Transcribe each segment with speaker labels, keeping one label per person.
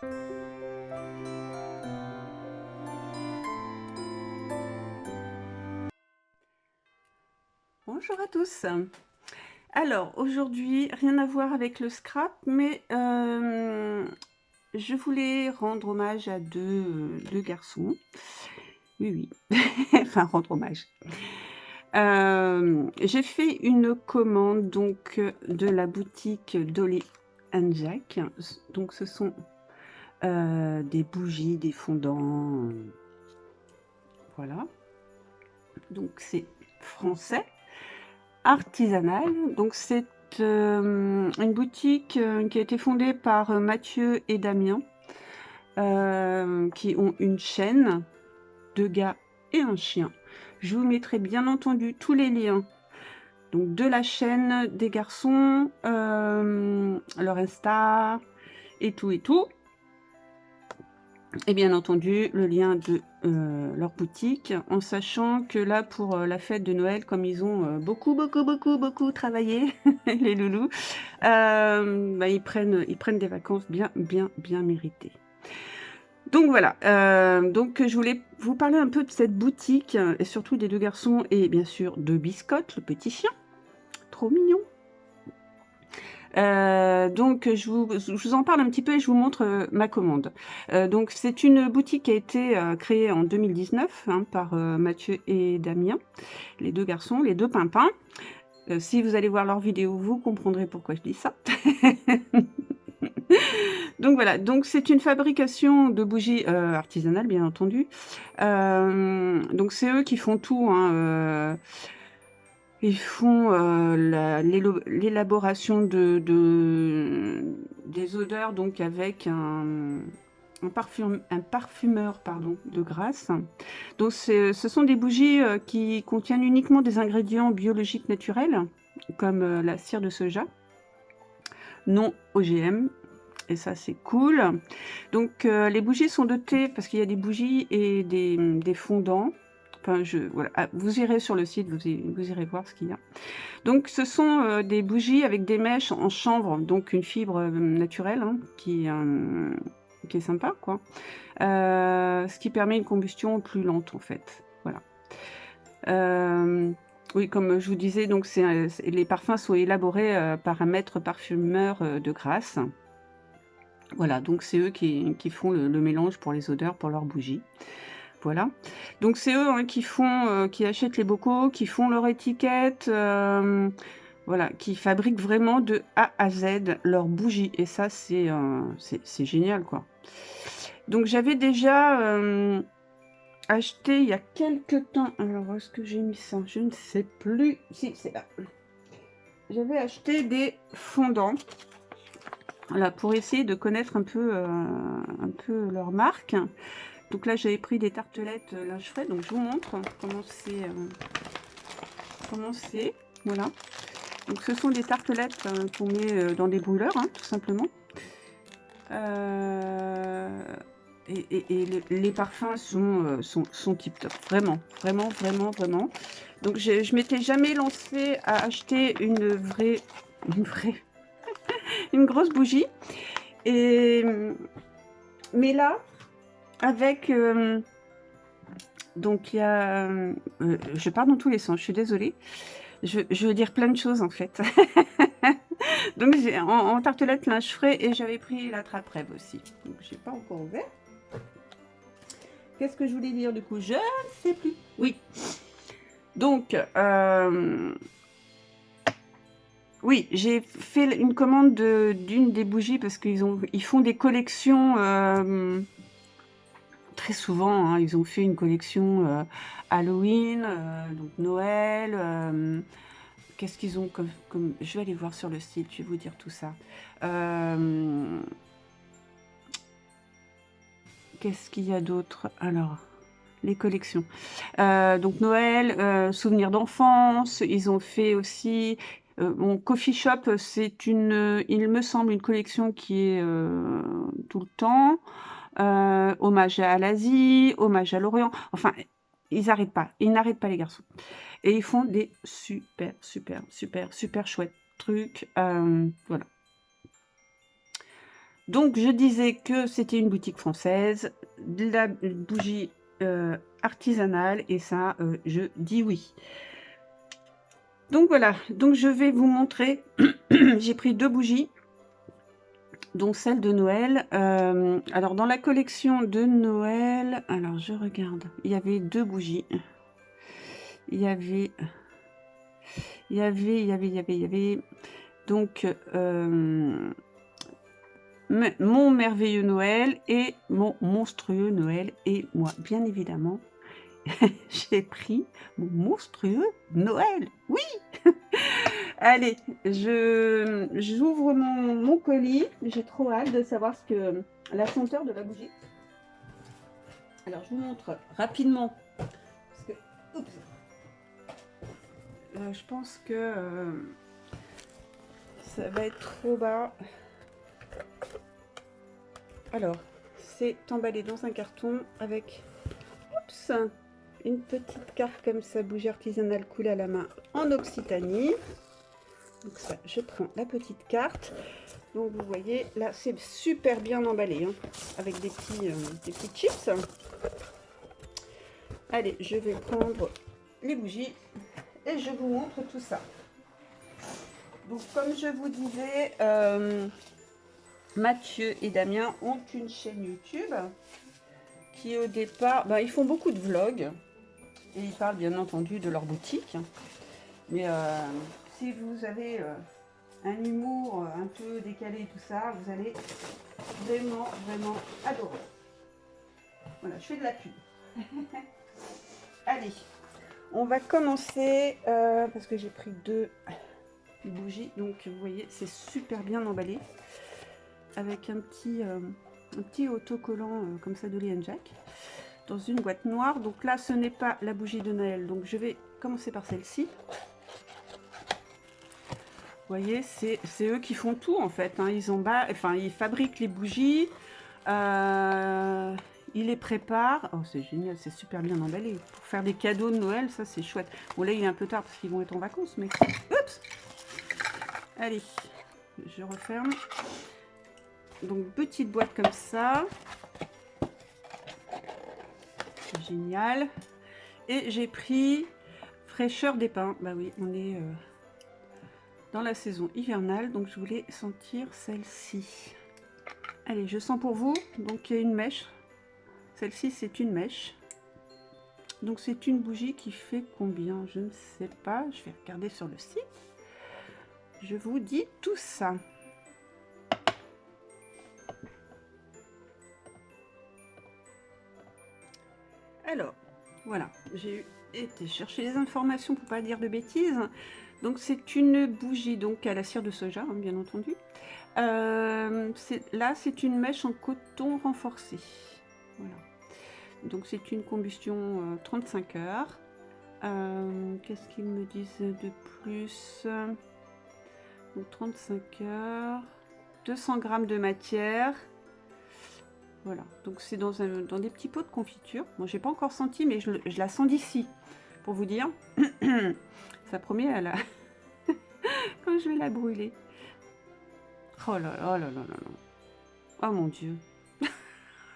Speaker 1: Bonjour à tous. Alors aujourd'hui, rien à voir avec le scrap, mais je voulais rendre hommage à deux garçons. Oui, oui, enfin rendre hommage. J'ai fait une commande donc de la boutique Dolly and Jack. Donc ce sont des bougies, des fondants, voilà. Donc c'est français. Artisanale, donc c'est une boutique qui a été fondée par Mathieu et Damien, qui ont une chaîne, 2 gars et un chien. Je vous mettrai bien entendu tous les liens donc de la chaîne des garçons, leur Insta et tout et tout. Et bien entendu, le lien de leur boutique, en sachant que là, pour la fête de Noël, comme ils ont beaucoup travaillé, les loulous, bah, ils prennent des vacances bien méritées. Donc voilà, donc je voulais vous parler un peu de cette boutique, et surtout des deux garçons, et bien sûr de Biscotte, le petit chien, trop mignon. Donc je vous en parle un petit peu et je vous montre ma commande. Donc c'est une boutique qui a été créée en 2019 hein, par Mathieu et Damien, les deux garçons, les deux pimpins. Si vous allez voir leur vidéo, vous comprendrez pourquoi je dis ça. Donc voilà, donc c'est une fabrication de bougies artisanales, bien entendu. Donc c'est eux qui font tout, hein, ils font l'élaboration des odeurs, donc avec un parfumeur pardon, de Grasse. Donc ce sont des bougies qui contiennent uniquement des ingrédients biologiques naturels, comme la cire de soja, non OGM, et ça c'est cool. Donc les bougies sont dotées, parce qu'il y a des bougies et des fondants. Enfin, voilà. Ah, vous irez sur le site, vous irez voir ce qu'il y a. Donc ce sont des bougies avec des mèches en chanvre, donc une fibre naturelle hein, qui est sympa, quoi. Ce qui permet une combustion plus lente, en fait. Voilà. Oui, comme je vous disais, donc les parfums sont élaborés par un maître parfumeur de Grasse. Voilà, donc c'est eux qui font le mélange pour les odeurs, pour leurs bougies. Voilà. Donc c'est eux hein, qui achètent les bocaux, qui font leur étiquette, voilà, qui fabriquent vraiment de A à Z leurs bougies. Et ça, c'est génial, quoi. Donc j'avais déjà acheté il y a quelques temps. Alors, est-ce que j'ai mis ça? Je ne sais plus. Si, c'est là. J'avais acheté des fondants. Voilà, pour essayer de connaître un peu leur marque. Donc là, j'avais pris des tartelettes linge frais. Donc je vous montre comment c'est. Voilà. Donc ce sont des tartelettes qu'on met dans des brûleurs, hein, tout simplement. Et les parfums sont tip top. Vraiment. Donc je m'étais jamais lancée à acheter une grosse bougie. Mais là, avec donc il y a je pars dans tous les sens, je suis désolée. Je veux dire plein de choses en fait. Donc j'ai en tartelette linge frais et j'avais pris la trappe rêve aussi. Donc j'ai pas encore ouvert. Qu'est-ce que je voulais dire du coup? Je ne sais plus. Oui. Donc oui, j'ai fait une commande d'une des bougies parce qu'ils font des collections très souvent. Hein, ils ont fait une collection Halloween, donc Noël. Qu'est-ce qu'ils ont comme... Je vais aller voir sur le site, je vais vous dire tout ça. Qu'est-ce qu'il y a d'autre? Alors, les collections. Donc Noël, souvenirs d'enfance. Ils ont fait aussi... mon coffee shop, c'est il me semble, une collection qui est tout le temps. Hommage à l'Asie, hommage à l'Orient. Enfin, ils n'arrêtent pas. Ils n'arrêtent pas, les garçons. Et ils font des super chouettes trucs. Voilà. Donc, je disais que c'était une boutique française, de la bougie artisanale, et ça, je dis oui. Donc voilà, donc je vais vous montrer, j'ai pris 2 bougies, donc celle de Noël. Alors dans la collection de Noël, alors je regarde, il y avait 2 bougies. Il y avait donc mon merveilleux Noël et mon monstrueux Noël, et moi, bien évidemment, j'ai pris mon monstrueux Noël. Oui! Allez, j'ouvre mon colis. J'ai trop hâte de savoir ce que la senteur de la bougie. Alors, je vous montre rapidement. Parce que, oups, je pense que ça va être trop bas. Alors, c'est emballé dans un carton avec, oups, une petite carte comme ça, bougie artisanale coulée à la main en Occitanie. Donc ça, je prends la petite carte. Donc vous voyez, là c'est super bien emballé, hein, avec des petits chips. Allez, je vais prendre les bougies et je vous montre tout ça. Donc comme je vous disais, Mathieu et Damien ont une chaîne YouTube qui au départ, ils font beaucoup de vlogs et ils parlent bien entendu de leur boutique. Mais si vous avez un humour un peu décalé et tout ça, vous allez vraiment, vraiment adorer. Voilà, je fais de la pub. Allez, on va commencer parce que j'ai pris 2 bougies. Donc, vous voyez, c'est super bien emballé avec un petit autocollant comme ça de Lee & Jack dans une boîte noire. Donc là, ce n'est pas la bougie de Noël. Donc, je vais commencer par celle-ci. Vous voyez, c'est eux qui font tout en fait, hein. Ils fabriquent les bougies, ils les préparent. Oh, c'est génial, c'est super bien emballé. Pour faire des cadeaux de Noël, ça c'est chouette. Bon, là il est un peu tard parce qu'ils vont être en vacances, mais... Oups! Allez, je referme. Donc, petite boîte comme ça. C'est génial. Et j'ai pris fraîcheur des pins. Bah oui, on est... dans la saison hivernale, donc je voulais sentir celle-ci. Allez, je sens pour vous. Donc il y a une mèche. Celle-ci, c'est une mèche. Donc c'est une bougie qui fait combien? Je ne sais pas. Je vais regarder sur le site. Je vous dis tout ça. Alors, voilà. J'ai été chercher les informations pour pas dire de bêtises. Donc c'est une bougie donc à la cire de soja, hein, bien entendu. Là, c'est une mèche en coton renforcé. Voilà. Donc c'est une combustion 35 heures. Qu'est-ce qu'ils me disent de plus? Donc 35 heures, 200 grammes de matière. Voilà, donc c'est dans des petits pots de confiture. Moi, j'ai pas encore senti, mais je la sens d'ici, pour vous dire. Ça promet à la... quand je vais la brûler. Oh là là, oh là là là là. Oh mon Dieu.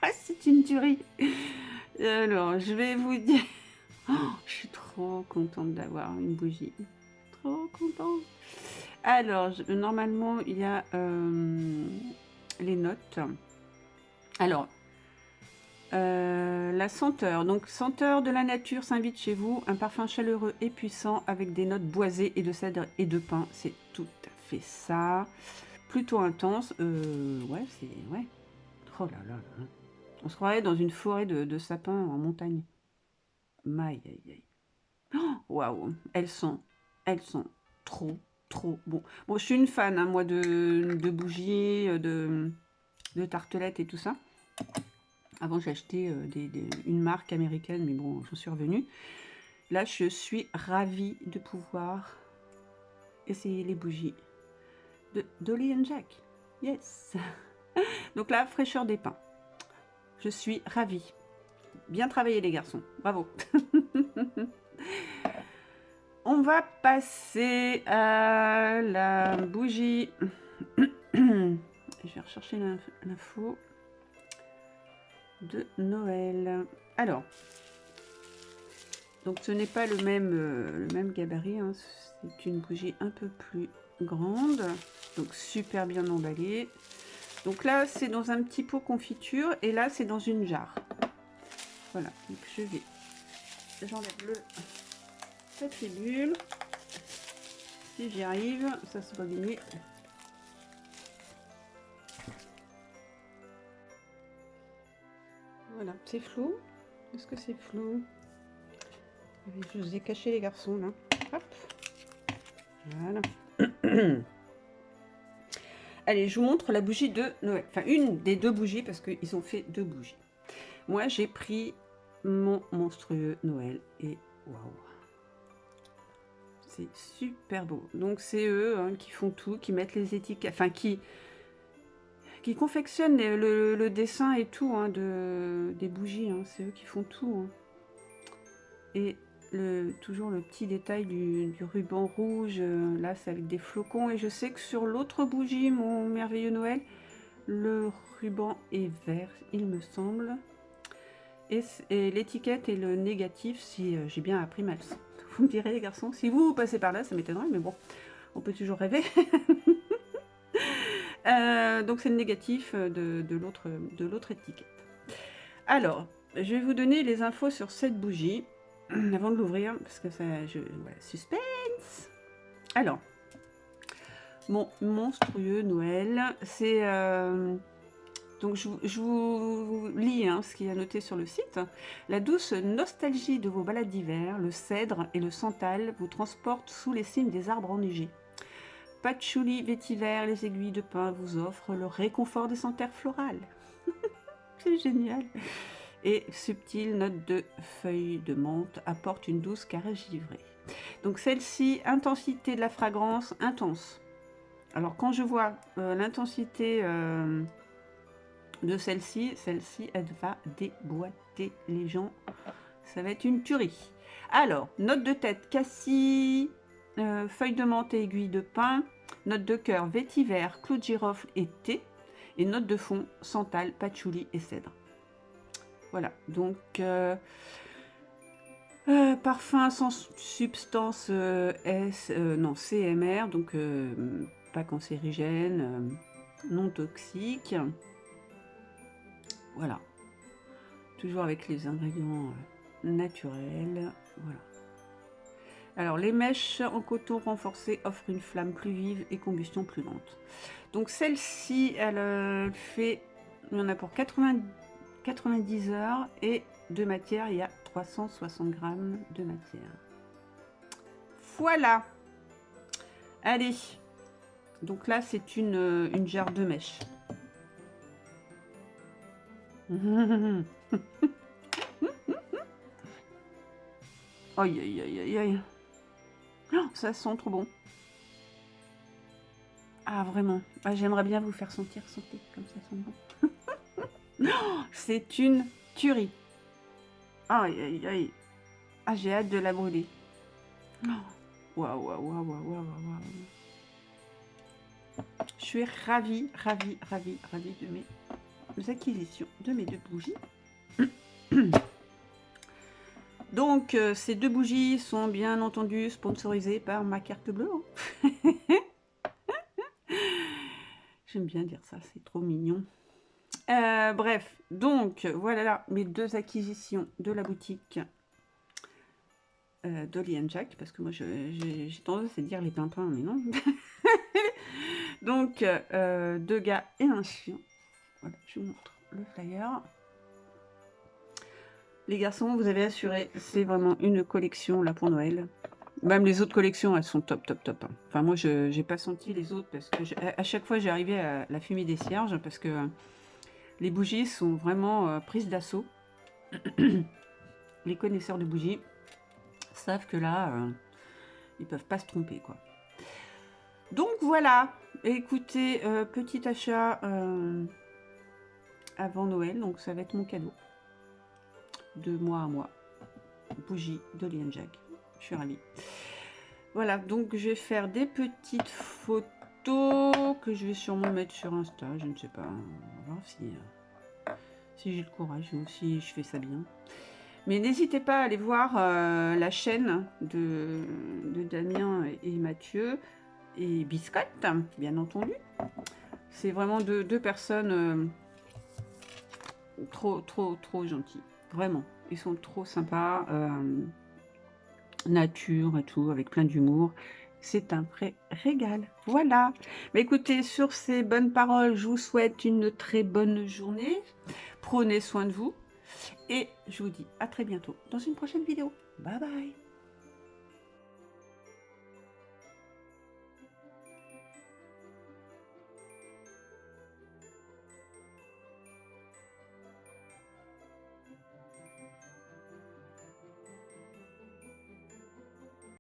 Speaker 1: Ah, c'est une tuerie. Alors, je vais vous dire... Oh, je suis trop contente d'avoir une bougie. Trop contente. Alors, normalement, il y a les notes. Alors, la senteur. Donc, senteur de la nature s'invite chez vous. Un parfum chaleureux et puissant avec des notes boisées et de cèdre et de pin. C'est tout à fait ça. Plutôt intense. Ouais, c'est... Ouais. Oh là là là. On se croirait dans une forêt de sapins en montagne. Aïe, aïe, aïe. Waouh, elles sont trop, trop bon. Bon, je suis une fan, hein, moi, de bougies, de tartelettes et tout ça. Avant, j'ai acheté une marque américaine, mais bon, j'en suis revenue. Là, je suis ravie de pouvoir essayer les bougies de Dolly & Jack. Yes. Donc là, fraîcheur des pins. Je suis ravie. Bien travaillé, les garçons. Bravo. On va passer à la bougie Je vais rechercher l'info de Noël. Alors, donc ce n'est pas le même gabarit, hein. C'est une bougie un peu plus grande, donc super bien emballée. Donc là, c'est dans un petit pot confiture et là, c'est dans une jarre. Voilà, donc j'enlève le papier bulle. Si j'y arrive, ça se voit gagner. Voilà, c'est flou. Est-ce que c'est flou? Je vous ai caché les garçons là. Hop. Voilà. Allez, je vous montre la bougie de Noël. Enfin, une des deux bougies parce qu'ils ont fait deux bougies. Moi, j'ai pris mon monstrueux Noël et waouh. C'est super beau. Donc, c'est eux hein, qui font tout, qui mettent les étiquettes, enfin, qui confectionnent le dessin et tout hein, des bougies. Hein. C'est eux qui font tout. Hein. Et toujours le petit détail du ruban rouge, là c'est avec des flocons. Et je sais que sur l'autre bougie, mon merveilleux Noël, le ruban est vert, il me semble. Et l'étiquette et le négatif, si j'ai bien appris ma leçon. Vous me direz les garçons, si vous passez par là, ça m'étonnerait, mais bon, on peut toujours rêver. Donc c'est le négatif de l'autre étiquette. Alors, je vais vous donner les infos sur cette bougie. Avant de l'ouvrir, parce que ça, voilà, suspense. Alors, mon monstrueux Noël, c'est donc je vous lis hein, ce qu'il y a noté sur le site. La douce nostalgie de vos balades d'hiver, le cèdre et le santal vous transportent sous les cimes des arbres enneigés. Patchouli vétiver, les aiguilles de pin vous offrent le réconfort des senteurs florales. C'est génial. Et subtile note de feuilles de menthe apporte une douce caresse givrée. Donc celle-ci, intensité de la fragrance, intense. Alors quand je vois l'intensité de celle-ci, elle va déboîter les gens. Ça va être une tuerie. Alors, note de tête, cassis, feuilles de menthe et aiguilles de pin. Note de cœur, vétiver, clou de girofle et thé. Et note de fond, santal, patchouli et cèdre. Voilà, donc parfum sans substance CMR, donc pas cancérigène, non toxique. Voilà, toujours avec les ingrédients naturels. Voilà. Alors, les mèches en coton renforcé offrent une flamme plus vive et combustion plus lente. Donc celle-ci, elle fait, il y en a pour 90 heures et de matière, il y a 360 grammes de matière. Voilà. Allez. Donc là, c'est une jarre de mèche. Aïe, aïe, aïe, aïe, aïe. Oh, ça sent trop bon. Ah, vraiment. Ah, j'aimerais bien vous faire sentir, comme ça sent bon. Oh, c'est une tuerie. Aïe, aïe, aïe. Ah, j'ai hâte de la brûler. Waouh, waouh, waouh, waouh, waouh, waouh. Je suis ravie de mes acquisitions, de mes deux bougies. Donc, ces deux bougies sont bien entendu sponsorisées par ma carte bleue. Hein. J'aime bien dire ça, c'est trop mignon. Bref, donc voilà là, mes deux acquisitions de la boutique Dolly & Jack, parce que moi j'ai tendance à dire les pimpins, mais non. Donc, deux gars et un chien. Voilà, je vous montre le flyer. Les garçons, vous avez assuré, c'est vraiment une collection là pour Noël. Même les autres collections, elles sont top, top, top. Hein. Enfin, moi, je n'ai pas senti les autres parce que à chaque fois, j'arrivais à la fumée des cierges parce que les bougies sont vraiment prises d'assaut. Les connaisseurs de bougies savent que là, ils peuvent pas se tromper, quoi. Donc voilà, écoutez, petit achat avant Noël, donc ça va être mon cadeau de mois à mois. Bougie Dolly & Jack, je suis ravie. Voilà, donc je vais faire des petites photos photos que je vais sûrement mettre sur Insta, je ne sais pas. On va voir si j'ai le courage ou si je fais ça bien. Mais n'hésitez pas à aller voir la chaîne de Damien et Mathieu et Biscotte, bien entendu. C'est vraiment deux personnes trop gentilles. Vraiment, ils sont trop sympas. Nature et tout, avec plein d'humour. C'est un vrai régal. Voilà. Mais écoutez, sur ces bonnes paroles, je vous souhaite une très bonne journée. Prenez soin de vous. Et je vous dis à très bientôt dans une prochaine vidéo. Bye bye.